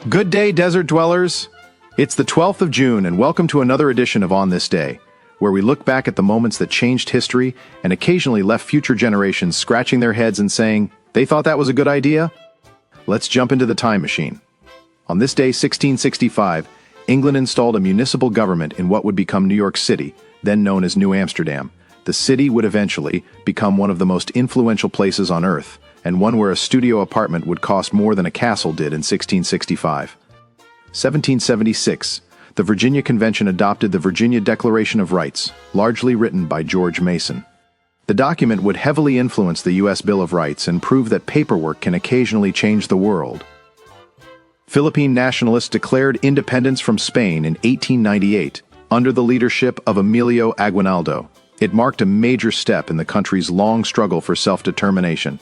Good day, desert dwellers! It's the 12th of June, and welcome to another edition of On This Day, where we look back at the moments that changed history and occasionally left future generations scratching their heads and saying, they thought that was a good idea? Let's jump into the time machine. On this day, 1665, England installed a municipal government in what would become New York City, then known as New Amsterdam. The city would eventually become one of the most influential places on Earth, and one where a studio apartment would cost more than a castle did in 1665. 1776, the Virginia Convention adopted the Virginia Declaration of Rights, largely written by George Mason. The document would heavily influence the U.S. Bill of Rights and prove that paperwork can occasionally change the world. Philippine nationalists declared independence from Spain in 1898, under the leadership of Emilio Aguinaldo. It marked a major step in the country's long struggle for self-determination.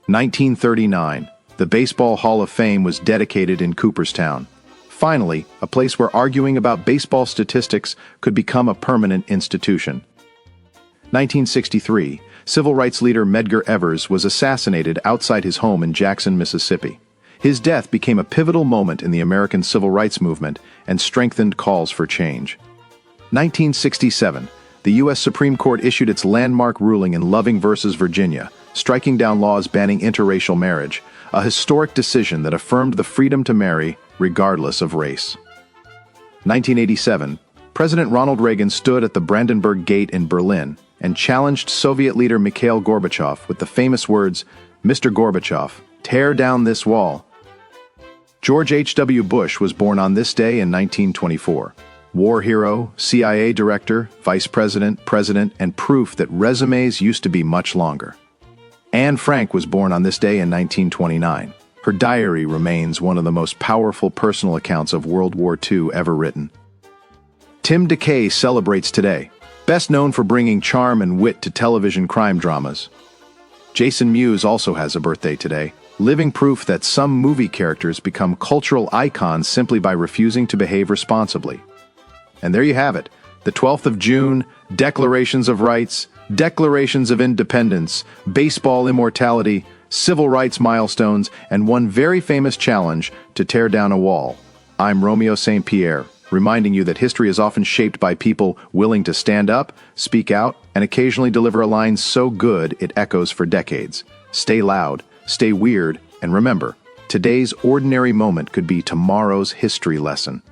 1939, the Baseball Hall of Fame was dedicated in Cooperstown. Finally, a place where arguing about baseball statistics could become a permanent institution. 1963, civil rights leader Medgar Evers was assassinated outside his home in Jackson, Mississippi. His death became a pivotal moment in the American civil rights movement and strengthened calls for change. 1967, the U.S. Supreme Court issued its landmark ruling in Loving v. Virginia, striking down laws banning interracial marriage, a historic decision that affirmed the freedom to marry regardless of race. 1987, President Ronald Reagan stood at the Brandenburg Gate in Berlin and challenged Soviet leader Mikhail Gorbachev with the famous words, "Mr. Gorbachev, tear down this wall." George H.W. Bush was born on this day in 1924. War hero, CIA director, vice president, and proof that resumes used to be much longer. Anne Frank was born on this day in 1929. Her diary remains one of the most powerful personal accounts of World War II ever written. Tim DeKay celebrates today, best known for bringing charm and wit to television crime dramas. Jason Mewes also has a birthday today, living proof that some movie characters become cultural icons simply by refusing to behave responsibly. And there you have it, the 12th of June, declarations of rights, declarations of independence, baseball immortality, civil rights milestones, and one very famous challenge to tear down a wall. I'm Romeo St.Pierre, reminding you that history is often shaped by people willing to stand up, speak out, and occasionally deliver a line so good it echoes for decades. Stay loud, stay weird, and remember, today's ordinary moment could be tomorrow's history lesson.